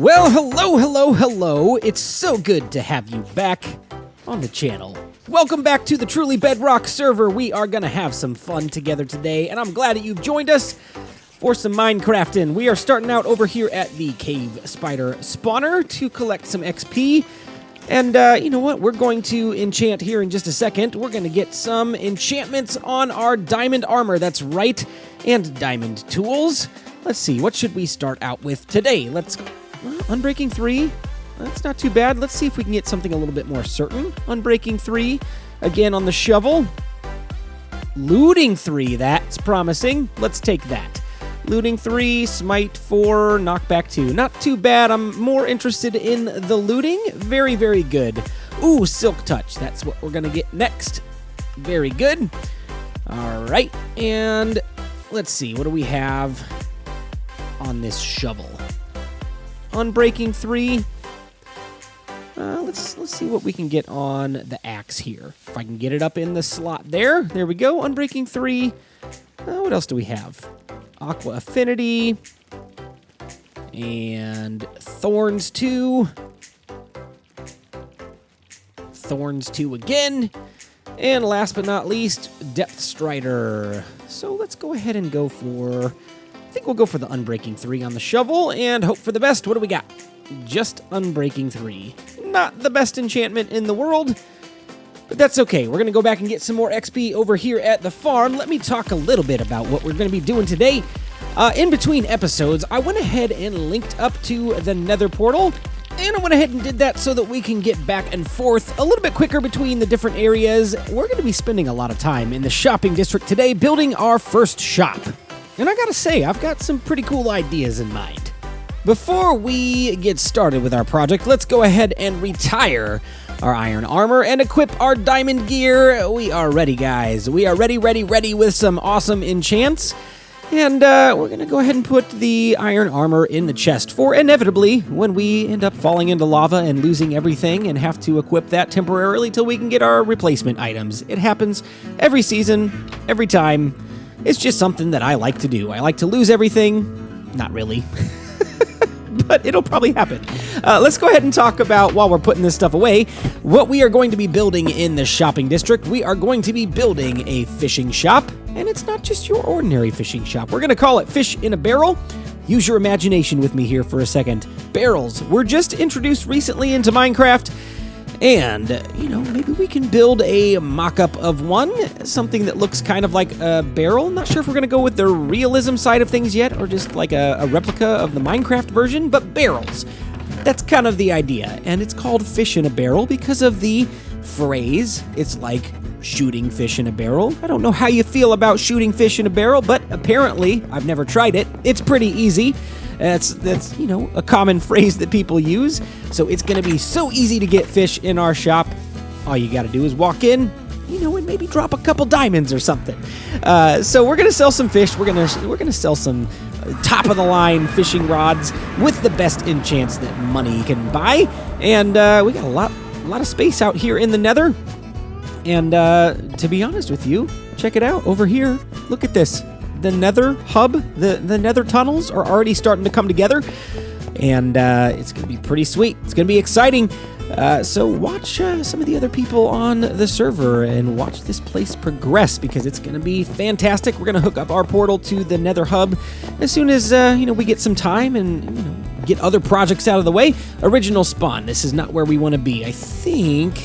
Well, hello. It's so good to have you back on the channel. Welcome back to the TrulyBedrock server. We are going to have some fun together today, and I'm glad that you've joined us for some Minecrafting. We are starting out over here at the cave spider spawner to collect some XP. And you know what? We're going to enchant here in just a second. We're going to get some enchantments on our diamond armor. That's right. And diamond tools. Let's see. What should we start out with today? Unbreaking 3. That's not too bad. Let's see if we can get something a little bit more certain. Unbreaking 3. Again on the shovel. Looting 3. That's promising. Let's take that. Looting 3, smite 4, knockback 2. Not too bad. I'm more interested in the looting. Very, very good. Ooh, silk touch. That's what we're going to get next. Very good. All right. And let's see. What do we have on this shovel? Unbreaking 3. Let's see what we can get on the axe here. If I can get it up in the slot there. There we go. Unbreaking 3. What else do we have? Aqua Affinity. And Thorns 2. Thorns 2 again. And last but not least, Depth Strider. So let's go ahead and go for... I think we'll go for the Unbreaking 3 on the shovel and hope for the best. What do we got? Just Unbreaking 3. Not the best enchantment in the world, but that's okay. We're going to go back and get some more XP over here at the farm. Let me talk a little bit about what we're going to be doing today. In between episodes, I went ahead and linked up to the Nether portal, and I went ahead and did that so that we can get back and forth a little bit quicker between the different areas. We're going to be spending a lot of time in the shopping district today building our first shop. And I gotta say, I've got some pretty cool ideas in mind. Before we get started with our project, let's go ahead and retire our iron armor and equip our diamond gear. We are ready, guys. We are ready with some awesome enchants. And we're going to go ahead and put the iron armor in the chest for inevitably when we end up falling into lava and losing everything and have to equip that temporarily till we can get our replacement items. It happens every season, every time. It's just something that I like to do. I like to lose everything. Not really. But it'll probably happen. Let's go ahead and talk about, while we're putting this stuff away, what we are going to be building in the shopping district. We are going to be building a fishing shop, and it's not just your ordinary fishing shop. We're going to call it Fish in a Barrel. Use your imagination with me here for a second. Barrels were just introduced recently into Minecraft, and, you know, maybe we can build a mock-up of one, something that looks kind of like a barrel. Not sure if we're going to go with the realism side of things yet, or just like a replica of the Minecraft version, but barrels. That's kind of the idea, and it's called Fish in a Barrel because of the phrase. It's like shooting fish in a barrel. I don't know how you feel about shooting fish in a barrel, but apparently, I've never tried it. It's pretty easy. That's you know, a common phrase that people use. So it's going to be so easy to get fish in our shop. All you got to do is walk in, you know, and maybe drop a couple diamonds or something. So we're going to sell some fish. We're going to sell some top of the line fishing rods with the best enchants that money can buy. And we got a lot of space out here in the Nether. And to be honest with you, check it out over here. Look at this. The Nether hub, the Nether tunnels are already starting to come together, and it's going to be pretty sweet. It's going to be exciting. So watch some of the other people on the server and watch this place progress because it's going to be fantastic. We're going to hook up our portal to the Nether hub as soon as you know, we get some time and, you know, get other projects out of the way. Original spawn. This is not where we want to be. I think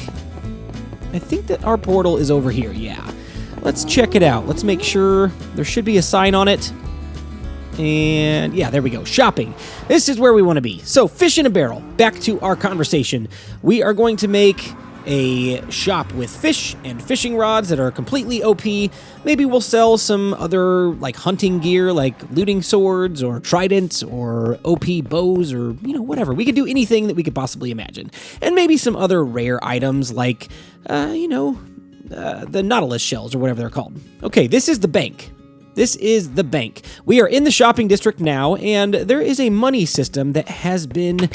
that our portal is over here. Yeah. Let's check it out. Let's make sure there should be a sign on it. And yeah, there we go. Shopping. This is where we want to be. So, fish in a barrel. Back to our conversation. We are going to make a shop with fish and fishing rods that are completely OP. Maybe we'll sell some other like hunting gear, like looting swords or tridents or OP bows or, you know, whatever. We could do anything that we could possibly imagine. And maybe some other rare items like, you know, the nautilus shells or whatever they're called. Okay, this is the bank. This is the bank. We are in the shopping district now, and there is a money system that has been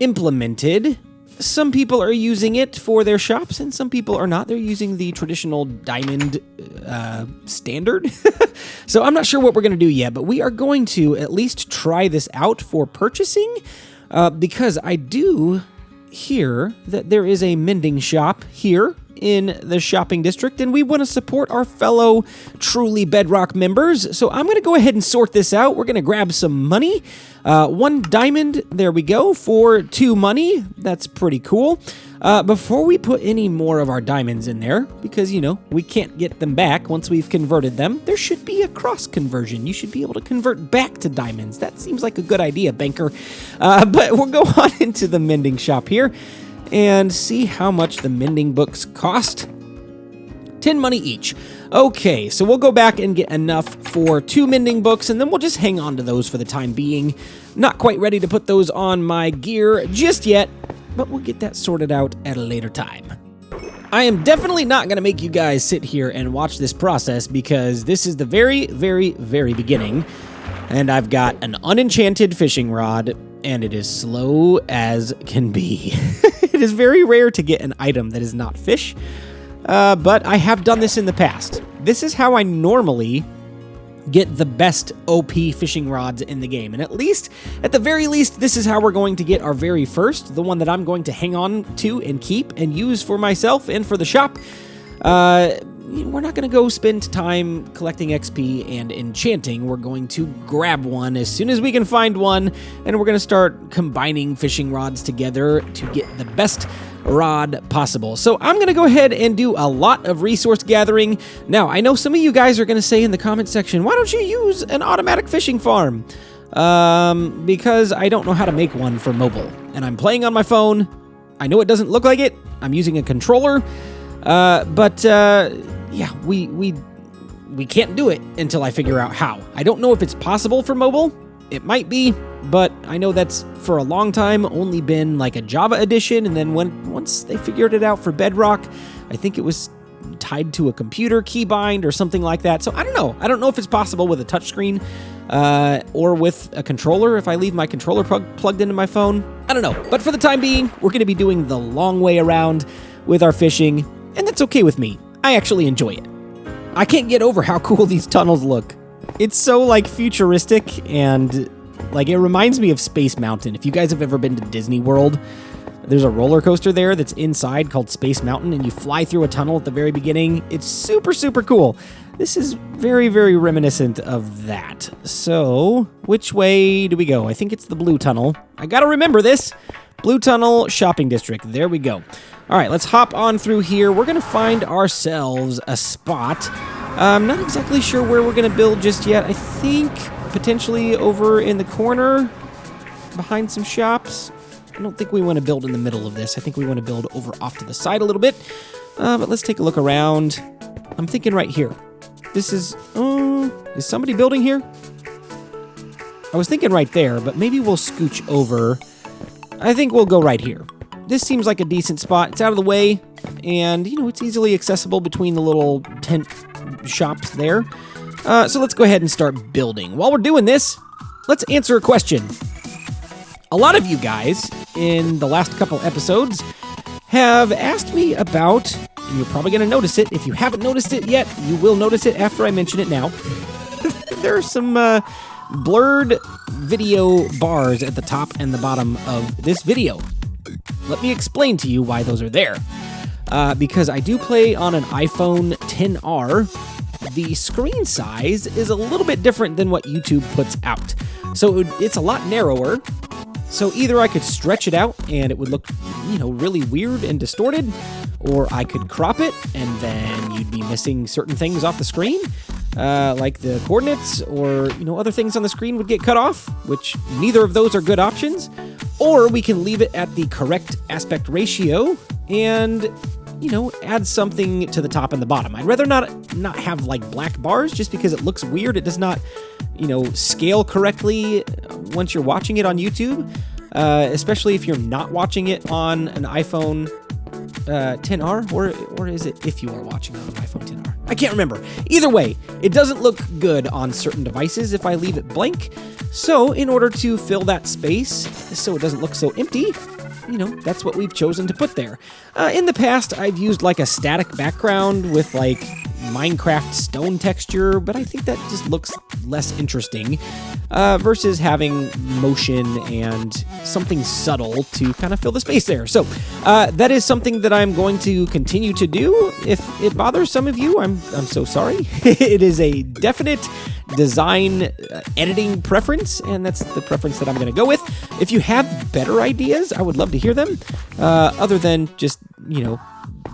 implemented. Some people are using it for their shops, and some people are not. They're using the traditional diamond standard. So I'm not sure what we're going to do yet, but we are going to at least try this out for purchasing. because I do hear that there is a mending shop here in the shopping district, and we want to support our fellow TrulyBedrock members. So I'm going to go ahead and sort this out. We're going to grab some money. 1 diamond, there we go, for 2 money. That's pretty cool. Before we put any more of our diamonds in there, because, you know, we can't get them back once we've converted them, there should be a cross conversion. You should be able to convert back to diamonds. That seems like a good idea, banker. But we'll go on into the mending shop here and see how much the mending books cost. 10 money each. Okay, so we'll go back and get enough for 2 mending books, and then we'll just hang on to those for the time being. Not quite ready to put those on my gear just yet, but we'll get that sorted out at a later time. I am definitely not going to make you guys sit here and watch this process, because this is the very, very, very beginning, and I've got an unenchanted fishing rod, and it is slow as can be. It is very rare to get an item that is not fish, but I have done this in the past. This is how I normally get the best OP fishing rods in the game, and at the very least, this is how we're going to get our very first, the one that I'm going to hang on to and keep and use for myself and for the shop. We're not going to go spend time collecting XP and enchanting. We're going to grab one as soon as we can find one, and we're going to start combining fishing rods together to get the best rod possible. So I'm going to go ahead and do a lot of resource gathering. Now, I know some of you guys are going to say in the comment section, why don't you use an automatic fishing farm? Because I don't know how to make one for mobile, and I'm playing on my phone. I know it doesn't look like it. I'm using a controller, yeah, we can't do it until I figure out how. I don't know if it's possible for mobile. It might be, but I know that's for a long time only been like a Java edition, and then once they figured it out for Bedrock, I think it was tied to a computer keybind or something like that. So I don't know. I don't know if it's possible with a touchscreen or with a controller if I leave my controller plugged into my phone. I don't know. But for the time being, we're going to be doing the long way around with our fishing, and that's okay with me. I actually enjoy it. I can't get over how cool these tunnels look. It's so, like, futuristic, and, like, it reminds me of Space Mountain. If you guys have ever been to Disney World, there's a roller coaster there that's inside called Space Mountain, and you fly through a tunnel at the very beginning. It's super, super cool. This is very, very reminiscent of that. So, which way do we go? I think it's the blue tunnel. I gotta remember this. Blue Tunnel Shopping District. There we go. All right, let's hop on through here. We're going to find ourselves a spot. I'm not exactly sure where we're going to build just yet. I think potentially over in the corner behind some shops. I don't think we want to build in the middle of this. I think we want to build over off to the side a little bit. But let's take a look around. I'm thinking right here. This is somebody building here? I was thinking right there, but maybe we'll scooch over. I think we'll go right here. This seems like a decent spot. It's out of the way, and, you know, it's easily accessible between the little tent shops there. So let's go ahead and start building. While we're doing this, let's answer a question. A lot of you guys in the last couple episodes have asked me about, and you're probably going to notice it. If you haven't noticed it yet, you will notice it after I mention it now. There are some blurred video bars at the top and the bottom of this video. Let me explain to you why those are there. Because I do play on an iPhone XR, the screen size is a little bit different than what YouTube puts out. So it's a lot narrower. So either I could stretch it out and it would look, you know, really weird and distorted, or I could crop it and then you'd be missing certain things off the screen, like the coordinates, or, you know, other things on the screen would get cut off, which neither of those are good options. Or we can leave it at the correct aspect ratio and, you know, add something to the top and the bottom. I'd rather not have like black bars just because it looks weird. It does not, you know, scale correctly once you're watching it on YouTube, especially if you're not watching it on an iPhone XR, or is it if you are watching it on an iPhone XR? I can't remember. Either way, it doesn't look good on certain devices if I leave it blank. So in order to fill that space so it doesn't look so empty, you know, that's what we've chosen to put there. In the past, I've used like a static background with like Minecraft stone texture, but I think that just looks less interesting versus having motion and something subtle to kind of fill the space there. So that is something that I'm going to continue to do. If it bothers some of you, I'm so sorry. It is a definite design editing preference, and that's the preference that I'm going to go with. If you have better ideas, I would love to hear them, other than just,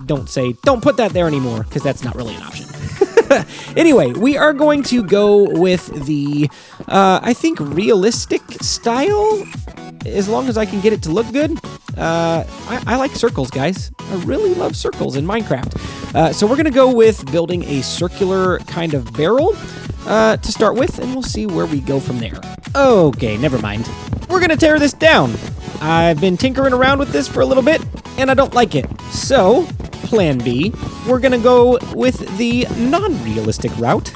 don't put that there anymore, because that's not really an option. Anyway, we are going to go with the, I think, realistic style, as long as I can get it to look good. I like circles, guys. I really love circles in Minecraft. So we're going to go with building a circular kind of barrel to start with, and we'll see where we go from there. Okay, never mind. We're going to tear this down. I've been tinkering around with this for a little bit, and I don't like it. So, plan B, we're going to go with the non-realistic route.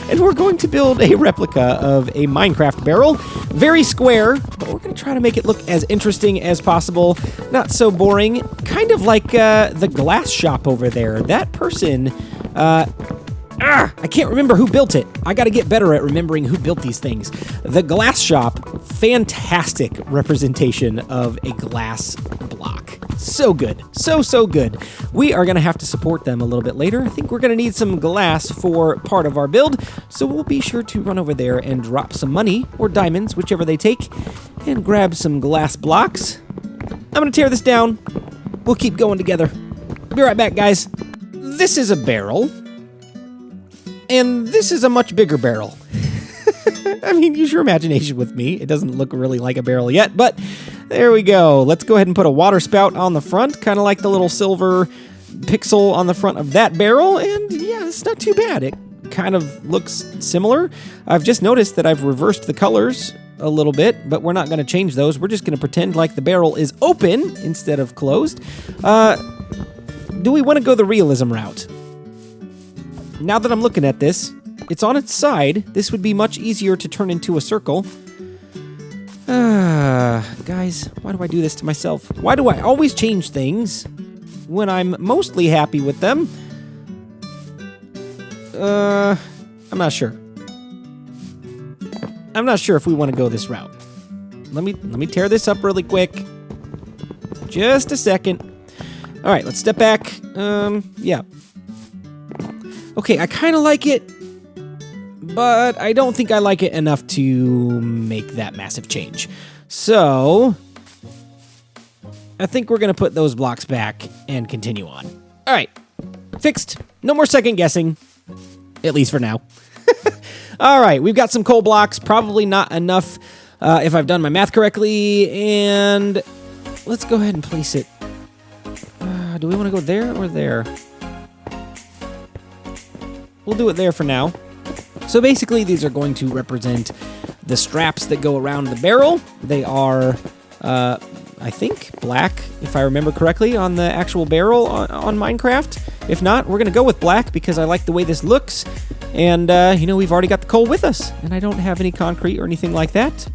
And we're going to build a replica of a Minecraft barrel. Very square, but we're going to try to make it look as interesting as possible. Not so boring. Kind of like the glass shop over there. That person... I can't remember who built it. I got to get better at remembering who built these things. The glass shop, fantastic representation of a glass block. So good. So good. We are going to have to support them a little bit later. I think we're going to need some glass for part of our build, so we'll be sure to run over there and drop some money, or diamonds, whichever they take, and grab some glass blocks. I'm going to tear this down. We'll keep going together. Be right back, guys. This is a barrel. And this is a much bigger barrel. I mean, use your imagination with me. It doesn't look really like a barrel yet, but there we go. Let's go ahead and put a water spout on the front, kind of like the little silver pixel on the front of that barrel. And yeah, it's not too bad. It kind of looks similar. I've just noticed that I've reversed the colors a little bit, but we're not going to change those. We're just going to pretend like the barrel is open instead of closed. Do we want to go the realism route? Now that I'm looking at this, it's on its side. This would be much easier to turn into a circle. Guys, why do I do this to myself? Why do I always change things when I'm mostly happy with them? I'm not sure. I'm not sure if we want to go this route. Let me tear this up really quick. Just a second. All right, let's step back. Yeah. Okay, I kind of like it, but I don't think I like it enough to make that massive change. So, I think we're going to put those blocks back and continue on. All right, fixed. No more second guessing, at least for now. All right, we've got some coal blocks, probably not enough if I've done my math correctly, and let's go ahead and place it. Do we want to go there or there? We'll do it there for now. So basically, these are going to represent the straps that go around the barrel. They are, I think, black, if I remember correctly, on the actual barrel on Minecraft. If not, we're going to go with black because I like the way this looks. And, we've already got the coal with us. And I don't have any concrete or anything like that.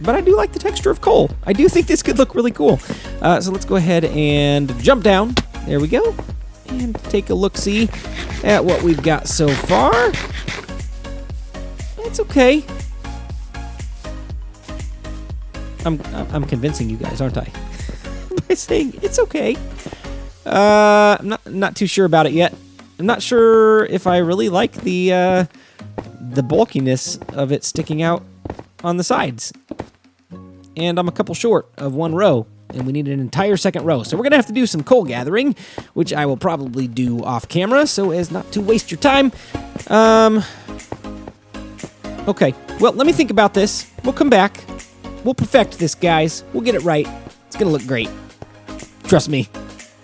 But I do like the texture of coal. I do think this could look really cool. So let's go ahead and jump down. There we go. And take a look-see at what we've got so far. It's okay. I'm convincing you guys, aren't I? By saying it's okay. I'm not too sure about it yet. I'm not sure if I really like the bulkiness of it sticking out on the sides. And I'm a couple short of one row. And we need an entire second row. So we're going to have to do some coal gathering, which I will probably do off camera so as not to waste your time. Okay, well, let me think about this. We'll come back. We'll perfect this, guys. We'll get it right. It's going to look great. Trust me.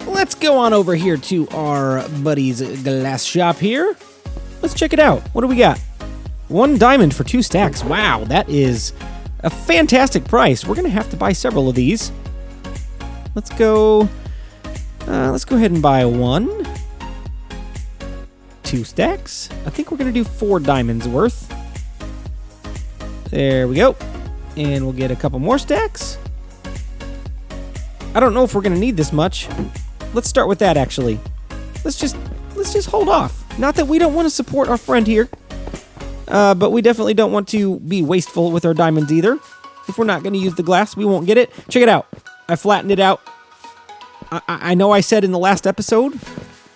Let's go on over here to our buddy's glass shop here. Let's check it out. What do we got? 1 diamond for 2 stacks. Wow, that is a fantastic price. We're going to have to buy several of these. Let's go ahead and buy 1. 2 stacks. I think we're going to do 4 diamonds worth. There we go. And we'll get a couple more stacks. I don't know if we're going to need this much. Let's start with that, actually. Let's just hold off. Not that we don't want to support our friend here, but we definitely don't want to be wasteful with our diamonds either. If we're not going to use the glass, we won't get it. Check it out. I flattened it out. I know I said in the last episode,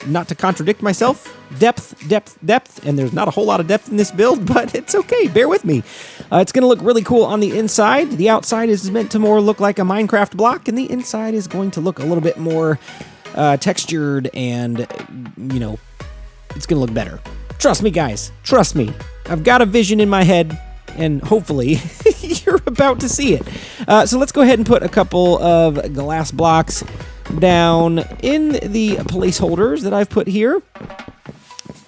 not to contradict myself, depth, depth, depth, and there's not a whole lot of depth in this build, but it's okay. Bear with me. It's going to look really cool on the inside. The outside is meant to more look like a Minecraft block, and the inside is going to look a little bit more textured and, you know, it's going to look better. Trust me, guys. Trust me. I've got a vision in my head, and hopefully you're about to see it. So let's go ahead and put a couple of glass blocks down in the placeholders that I've put here.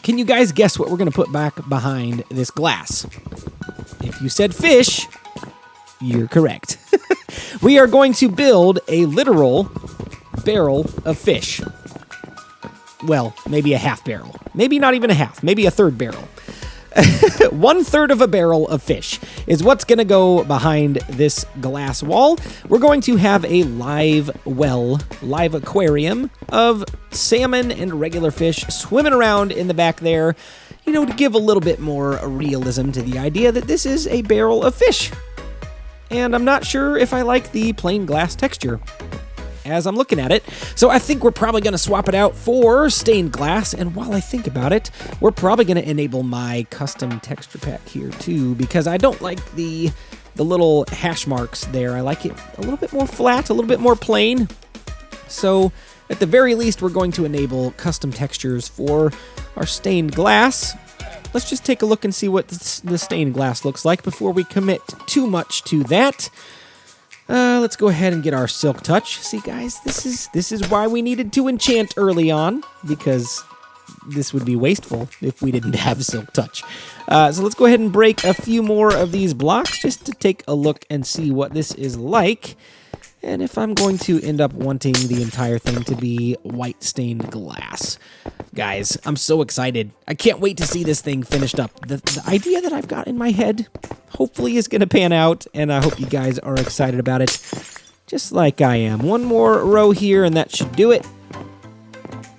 Can you guys guess what we're going to put back behind this glass? If you said fish, you're correct. We are going to build a literal barrel of fish. Well, maybe a half barrel. Maybe not even a half. Maybe a third barrel. 1/3 of a barrel of fish is what's going to go behind this glass wall. We're going to have a live aquarium of salmon and regular fish swimming around in the back there, you know, to give a little bit more realism to the idea that this is a barrel of fish. And I'm not sure if I like the plain glass texture as I'm looking at it. So I think we're probably going to swap it out for stained glass. And while I think about it, we're probably going to enable my custom texture pack here too, because I don't like the little hash marks there. I like it a little bit more flat, a little bit more plain. So at the very least, we're going to enable custom textures for our stained glass. Let's just take a look and see what the stained glass looks like before we commit too much to that. Let's go ahead and get our silk touch. See, guys, this is why we needed to enchant early on, because this would be wasteful if we didn't have silk touch. So let's go ahead and break a few more of these blocks just to take a look and see what this is like. And if I'm going to end up wanting the entire thing to be white stained glass. Guys, I'm so excited. I can't wait to see this thing finished up. The idea that I've got in my head hopefully is going to pan out, and I hope you guys are excited about it, just like I am. One more row here, and that should do it.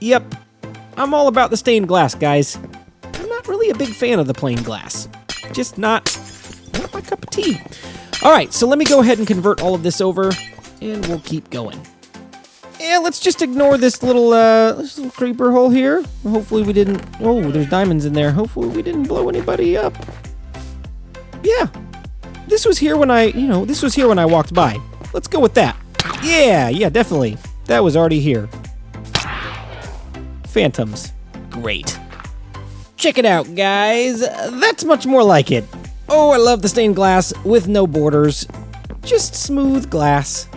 Yep, I'm all about the stained glass, guys. I'm not really a big fan of the plain glass. Just not my cup of tea. All right, so let me go ahead and convert all of this over, and we'll keep going. Yeah, let's just ignore this little creeper hole here. Hopefully we didn't... Oh, there's diamonds in there. Hopefully we didn't blow anybody up. Yeah. This was here when I walked by. Let's go with that. Yeah, definitely. That was already here. Phantoms. Great. Check it out, guys. That's much more like it. Oh, I love the stained glass with no borders. Just smooth glass.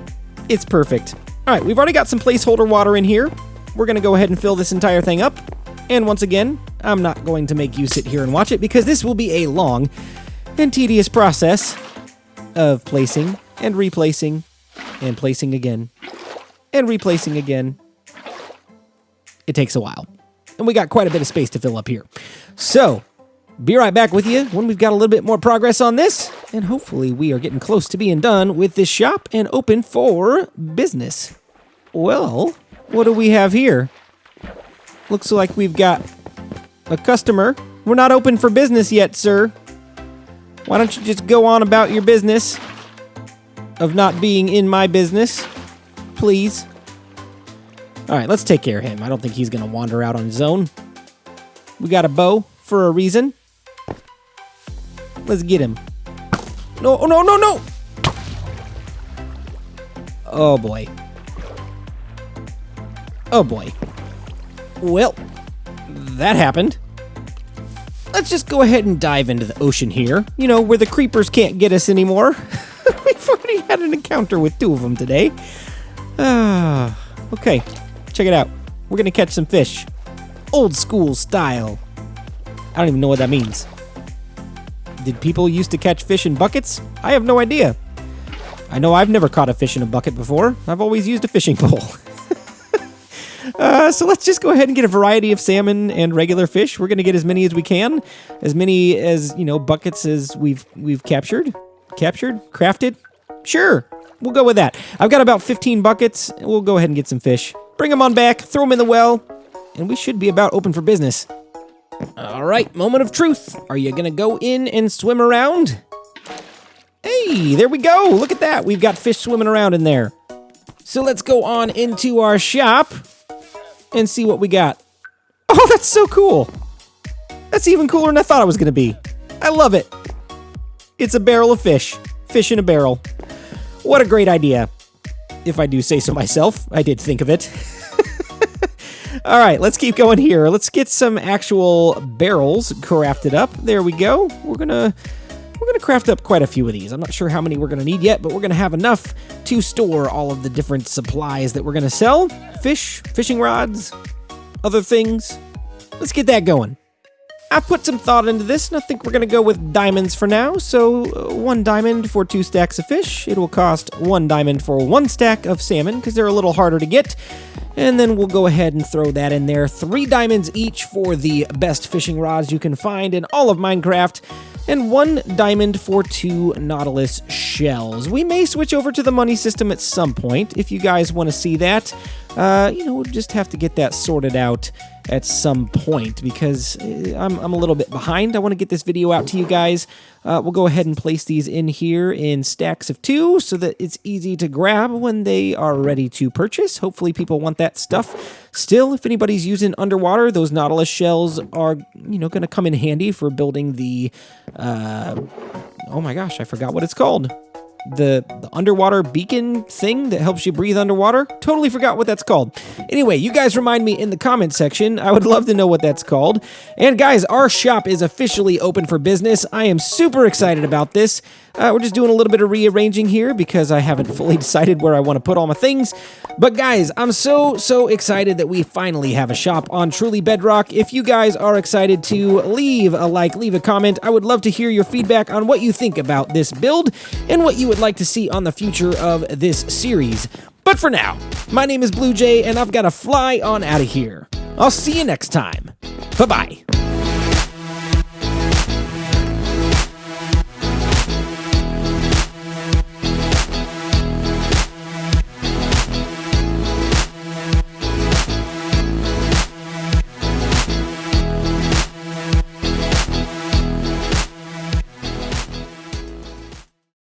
It's perfect. All right, we've already got some placeholder water in here. We're going to go ahead and fill this entire thing up. And once again, I'm not going to make you sit here and watch it because this will be a long and tedious process of placing and replacing and placing again and replacing again. It takes a while. And we got quite a bit of space to fill up here. So, be right back with you when we've got a little bit more progress on this, and hopefully we are getting close to being done with this shop and open for business. Well, what do we have here? Looks like we've got a customer. We're not open for business yet, sir. Why don't you just go on about your business of not being in my business, please? All right, let's take care of him. I don't think he's going to wander out on his own. We got a bow for a reason. Let's get him. No, no, no, no! Oh, boy. Oh, boy. Well, that happened. Let's just go ahead and dive into the ocean here. You know, where the creepers can't get us anymore. We've already had an encounter with 2 of them today. Okay, check it out. We're gonna catch some fish. Old school style. I don't even know what that means. Did people used to catch fish in buckets? I have no idea. I know I've never caught a fish in a bucket before. I've always used a fishing pole. So let's just go ahead and get a variety of salmon and regular fish. We're going to get as many as we can. As many as, you know, buckets as we've captured. Crafted? Sure. We'll go with that. I've got about 15 buckets. We'll go ahead and get some fish. Bring them on back. Throw them in the well. And we should be about open for business. All right, moment of truth. Are you gonna go in and swim around? Hey, there we go. Look at that. We've got fish swimming around in there. So let's go on into our shop and see what we got. Oh, that's so cool. That's even cooler than I thought it was gonna be. I love it. It's a barrel of fish. Fish in a barrel. What a great idea. If I do say so myself, I did think of it. All right, let's keep going here. Let's get some actual barrels crafted up. There we go. We're gonna craft up quite a few of these. I'm not sure how many we're gonna need yet, but we're gonna have enough to store all of the different supplies that we're gonna sell. Fish, fishing rods, other things. Let's get that going. I've put some thought into this, and I think we're gonna go with diamonds for now. So 1 diamond for 2 stacks of fish. It will cost 1 diamond for 1 stack of salmon, because they're a little harder to get. And then we'll go ahead and throw that in there. 3 diamonds each for the best fishing rods you can find in all of Minecraft. And 1 diamond for 2 nautilus shells. We may switch over to the money system at some point if you guys want to see that. We'll just have to get that sorted out at some point because I'm a little bit behind. I want to get this video out to you guys. We'll go ahead and place these in here in stacks of 2 so that it's easy to grab when they are ready to purchase. Hopefully people want that stuff. Still, if anybody's using underwater, those nautilus shells are, going to come in handy for building the, oh my gosh, I forgot what it's called. The underwater beacon thing that helps you breathe underwater. Totally forgot what that's called. Anyway, you guys remind me in the comment section. I would love to know what that's called. And guys, our shop is officially open for business. I am super excited about this. We're just doing a little bit of rearranging here because I haven't fully decided where I want to put all my things. But guys, I'm so excited that we finally have a shop on TrulyBedrock. If you guys are excited to leave a like, leave a comment. I would love to hear your feedback on what you think about this build and what you would like to see on the future of this series. But for now, my name is BluJay and I've got to fly on out of here. I'll see you next time. Bye-bye.